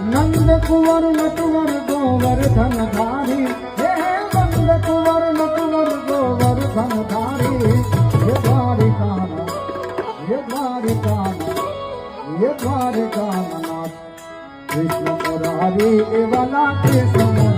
नंद कुंवर नटवर गोवर्धन धारी, हे नंद कुंवर नटवर गोवर्धन धारी, ये द्वारिकानाथ, ये द्वारिकानाथ, ये द्वारिकानाथ, कृष्ण मुरारी वाला कृष्ण